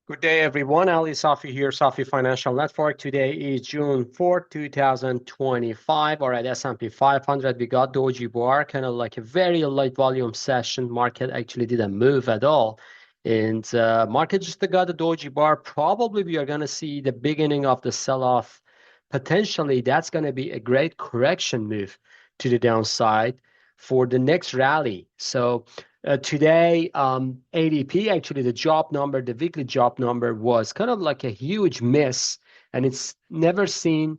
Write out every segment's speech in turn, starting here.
Good day, everyone. Ali Safi here, Safi Financial Network. Today is June 4th, 2025. All right, S&P 500, we got Doji bar, kind of like a very light volume session. Market actually didn't move at all. And market just got the Doji bar. Probably we are going to see the beginning of the sell-off. Potentially, that's going to be a great correction move to the downside for the next rally. So today, ADP, actually the job number, the weekly job number was kind of like a huge miss, and it's never seen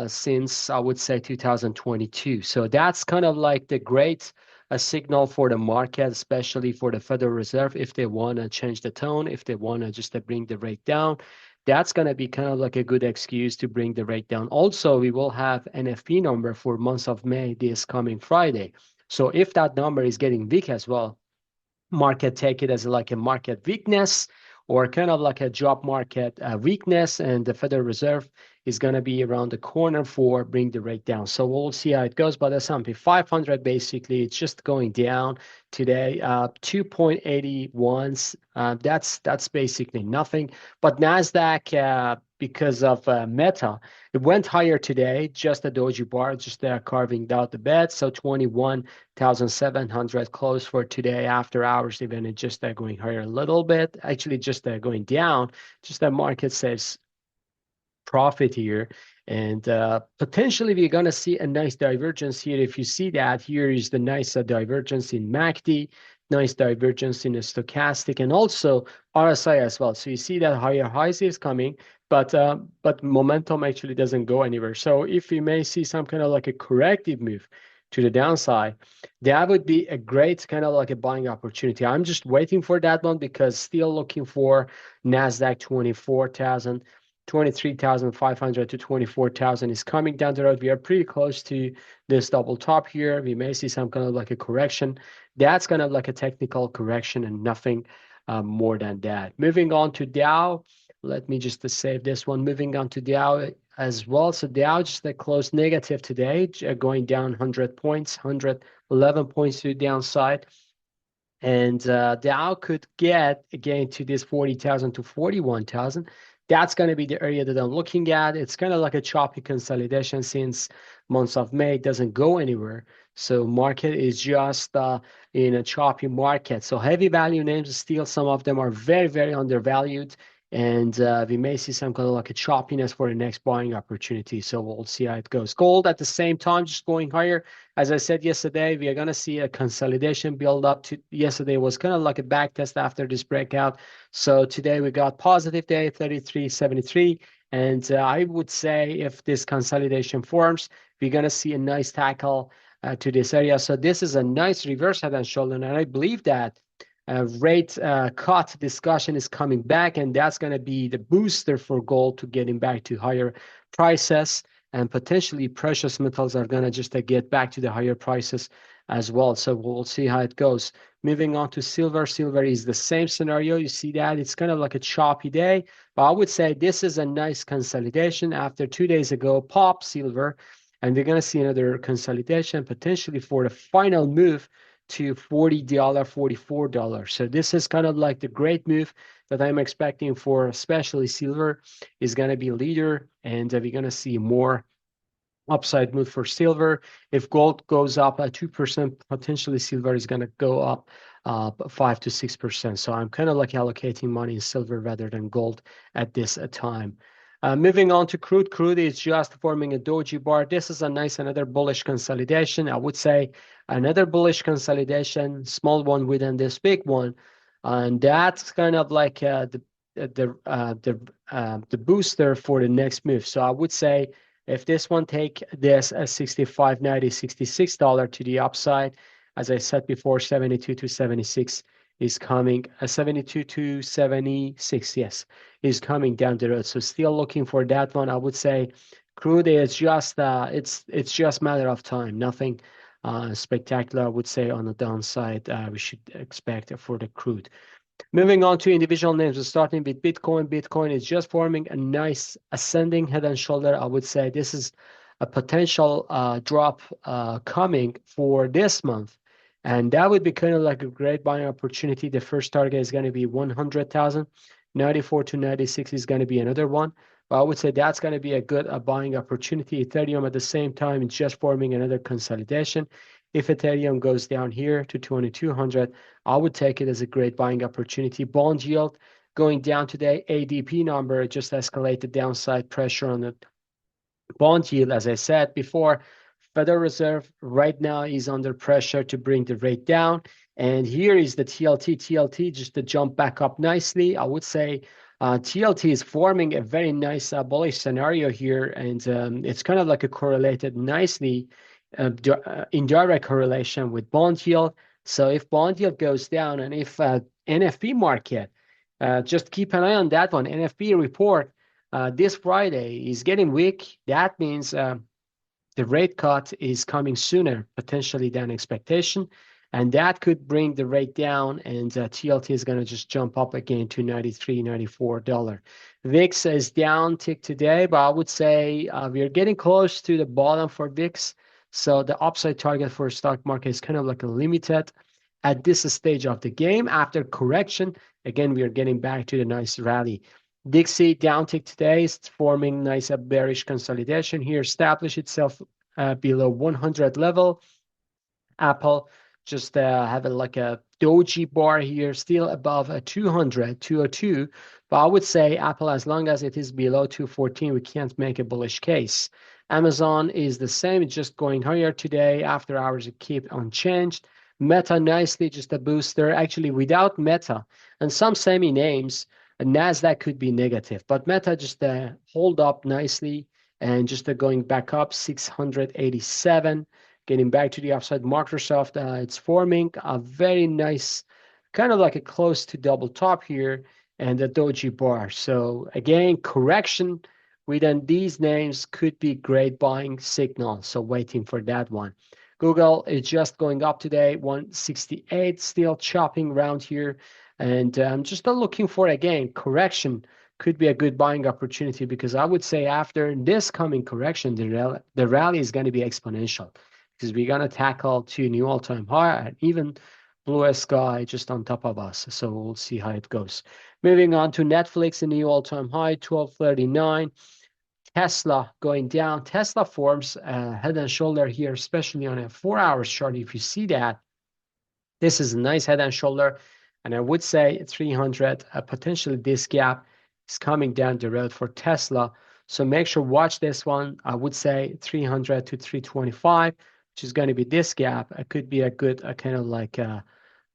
since I would say 2022. So that's kind of like the great signal for the market, especially for the Federal Reserve, if they want to change the tone, if they want to just bring the rate down. That's going to be kind of like a good excuse to bring the rate down. Also, we will have NFP number for month of May this coming Friday. So if that number is getting weak as well, market take it as like a market weakness or kind of like a job market weakness, and the Federal Reserve is going to be around the corner for bring the rate down. So we'll see how it goes. But S&P 500 basically it's just going down today, 2.81. That's basically nothing. But Nasdaq, because of Meta, it went higher today. Just a doji bar, just carving out the bed. So 21,700 close for today after hours. Even it just going higher a little bit. Actually, just going down. Just the market says profit here, and potentially we're going to see a nice divergence here. If you see that, here is the nice divergence in MACD, nice divergence in the stochastic, and also RSI as well. So you see that higher highs is coming, but momentum actually doesn't go anywhere. So if we may see some kind of like a corrective move to the downside, that would be a great kind of like a buying opportunity. I'm just waiting for that one because still looking for Nasdaq 23,500 to 24,000 is coming down the road. We are pretty close to this double top here. We may see some kind of like a correction. That's kind of like a technical correction and nothing more than that. Moving on to Dow. Let me just save this one. Moving on to Dow as well. So Dow just closed negative today, going down 100 points, 111 points to the downside. And Dow could get again to this 40,000 to 41,000. That's going to be the area that I'm looking at. It's kind of like a choppy consolidation since months of May. It doesn't go anywhere. So market is just in a choppy market. So heavy value names still, some of them are very, very undervalued. And we may see some kind of like a choppiness for the next buying opportunity. So we'll see how it goes. Gold at the same time, just going higher. As I said yesterday, we are going to see a consolidation build up. To yesterday was kind of like a back test after this breakout. So today we got positive day, 33.73. And I would say if this consolidation forms, we're going to see a nice tackle to this area. So this is a nice reverse head and shoulder. And I believe that rate cut discussion is coming back, and that's going to be the booster for gold to getting back to higher prices, and potentially precious metals are going to just get back to the higher prices as well. So we'll see how it goes. Moving on to silver. Silver is the same scenario. You see that it's kind of like a choppy day, but I would say this is a nice consolidation after 2 days ago pop silver, and we're going to see another consolidation potentially for the final move to $40, $44. So this is kind of like the great move that I'm expecting for especially silver is going to be leader, and we're going to see more upside move for silver. If gold goes up at 2%, potentially silver is going to go up 5 to 6%. So I'm kind of like allocating money in silver rather than gold at this time. Moving on to crude. Crude is just forming a doji bar. This is a nice another bullish consolidation. I would say another bullish consolidation, small one within this big one, and that's kind of like the booster for the next move. So I would say if this one take this as $65.90, $66 to the upside, as I said before, 72 to 76 is coming, 72 to 76, yes, is coming down the road. So still looking for that one. I would say crude is just it's just matter of time. Nothing spectacular, I would say, on the downside we should expect for the crude. Moving on to individual names, starting with Bitcoin. Bitcoin is just forming a nice ascending head and shoulder. I would say this is a potential drop coming for this month. And that would be kind of like a great buying opportunity. The first target is going to be 100,000. 94 to 96 is going to be another one. But I would say that's going to be a good buying opportunity. Ethereum at the same time is just forming another consolidation. If Ethereum goes down here to 2200, I would take it as a great buying opportunity. Bond yield going down today. ADP number just escalated downside pressure on the bond yield. As I said before, Federal Reserve right now is under pressure to bring the rate down. And here is the TLT. TLT just to jump back up nicely. I would say TLT is forming a very nice bullish scenario here. And it's kind of like a correlated nicely, indirect correlation with bond yield. So if bond yield goes down and if NFP market, just keep an eye on that one. NFP report this Friday is getting weak. That means the rate cut is coming sooner, potentially than expectation, and that could bring the rate down, and TLT is going to just jump up again to $93, $94. VIX is down tick today, but I would say we are getting close to the bottom for VIX, so the upside target for stock market is kind of like a limited at this stage of the game. After correction, again, we are getting back to the nice rally. Dixie downtick today is forming nice bearish consolidation here, establish itself below 100 level. Apple just have like a doji bar here, still above a 200, 202. But I would say Apple, as long as it is below 214, we can't make a bullish case. Amazon is the same, it's just going higher today. After hours, it keep unchanged. Meta nicely, just a booster. Actually, without Meta and some semi names, Nasdaq could be negative, but Meta just hold up nicely and just going back up 687, getting back to the upside. Microsoft, it's forming a very nice, kind of like a close to double top here, and the Doji bar. So again, correction within these names could be great buying signal. So waiting for that one. Google is just going up today, 168, still chopping around here. And I'm just looking for, again, correction could be a good buying opportunity, because I would say after this coming correction, the rally is going to be exponential, because we're going to tackle two new all-time high and even blue sky just on top of us. So we'll see how it goes. Moving on to Netflix, a new all-time high, 1239. Tesla going down. Tesla forms a head and shoulder here, especially on a 4-hour chart. If you see that, this is a nice head and shoulder. And I would say 300, potentially this gap is coming down the road for Tesla. So make sure watch this one. I would say 300 to 325, which is going to be this gap. It could be a good kind of like a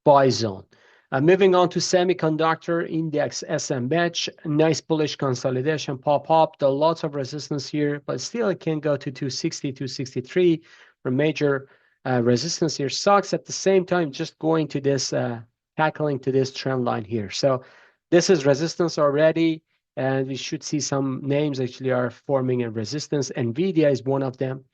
buy zone. Moving on to semiconductor index SMH, nice bullish consolidation pop up. There are lots of resistance here, but still it can go to 260, 263 for major resistance here. Stocks at the same time just going to this, tackling to this trend line here. So this is resistance already, and we should see some names actually are forming a resistance. NVIDIA is one of them.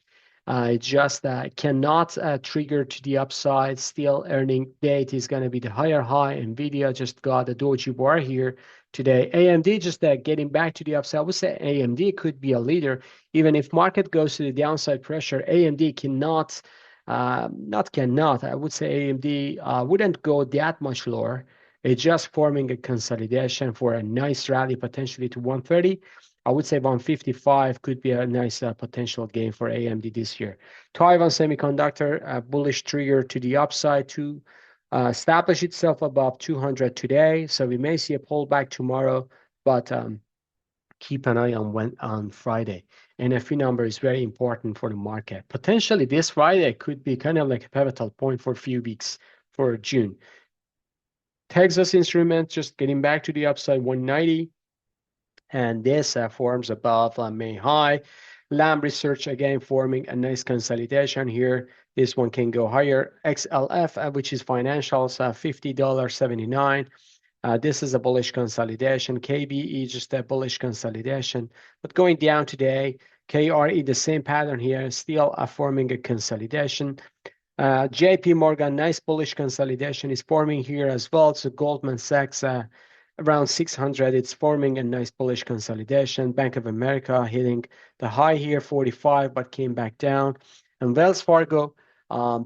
It just cannot trigger to the upside. Still earning date is going to be the higher high. NVIDIA just got a doji bar here today. AMD just getting back to the upside. I would say AMD could be a leader. Even if market goes to the downside pressure, AMD cannot, I would say AMD wouldn't go that much lower. It's just forming a consolidation for a nice rally potentially to 130. I would say 155 could be a nice potential gain for AMD this year. Taiwan Semiconductor, bullish trigger to the upside to establish itself above 200 today. So we may see a pullback tomorrow, but keep an eye on Friday. NFP number is very important for the market. Potentially this Friday could be kind of like a pivotal point for a few weeks for June. Texas Instruments just getting back to the upside, 190. And this forms above May high. Lam Research again forming a nice consolidation here. This one can go higher. XLF, which is financials, $50.79. This is a bullish consolidation. KBE just a bullish consolidation, but going down today. KRE the same pattern here, still forming a consolidation. JP Morgan, nice bullish consolidation is forming here as well. So Goldman Sachs around 600, it's forming a nice bullish consolidation. Bank of America hitting the high here, 45, but came back down. And Wells Fargo,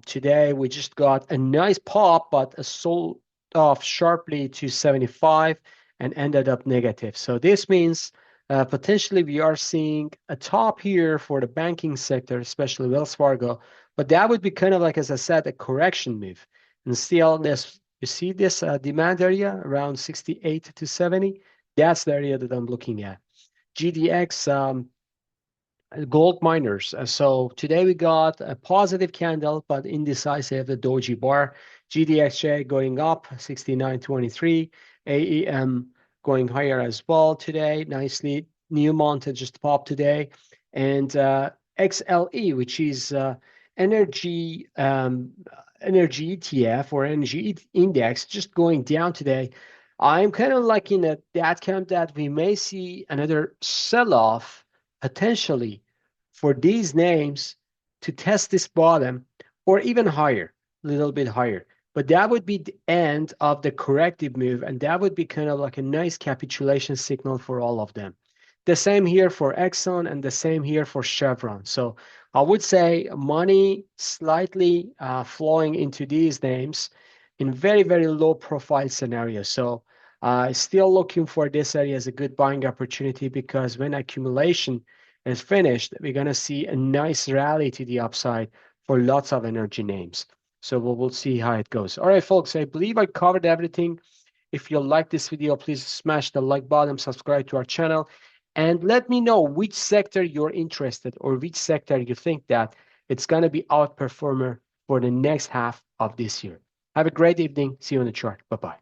today we just got a nice pop, but sold off sharply to 75. and ended up negative. So this means potentially we are seeing a top here for the banking sector, especially Wells Fargo, but that would be kind of like, as I said, a correction move. And still, this you see this demand area around 68 to 70. That's the area that I'm looking at. GDX, gold miners. So today we got a positive candle, but indecisive, the Doji bar. GDXJ going up, 69.23. AEM going higher as well today, nicely. Newmont just popped today. And XLE, which is energy energy ETF or energy index, just going down today. I'm kind of like in that camp that we may see another sell-off potentially for these names to test this bottom or even higher, a little bit higher. But that would be the end of the corrective move, and that would be kind of like a nice capitulation signal for all of them. The same here for Exxon and the same here for Chevron. So I would say money slightly flowing into these names in very, very low profile scenarios. So still looking for this area as a good buying opportunity, because when accumulation is finished, we're going to see a nice rally to the upside for lots of energy names. So we'll see how it goes. All right, folks, I believe I covered everything. If you like this video, please smash the like button, subscribe to our channel, and let me know which sector you're interested or which sector you think that it's going to be outperformer for the next half of this year. Have a great evening. See you on the chart. Bye-bye.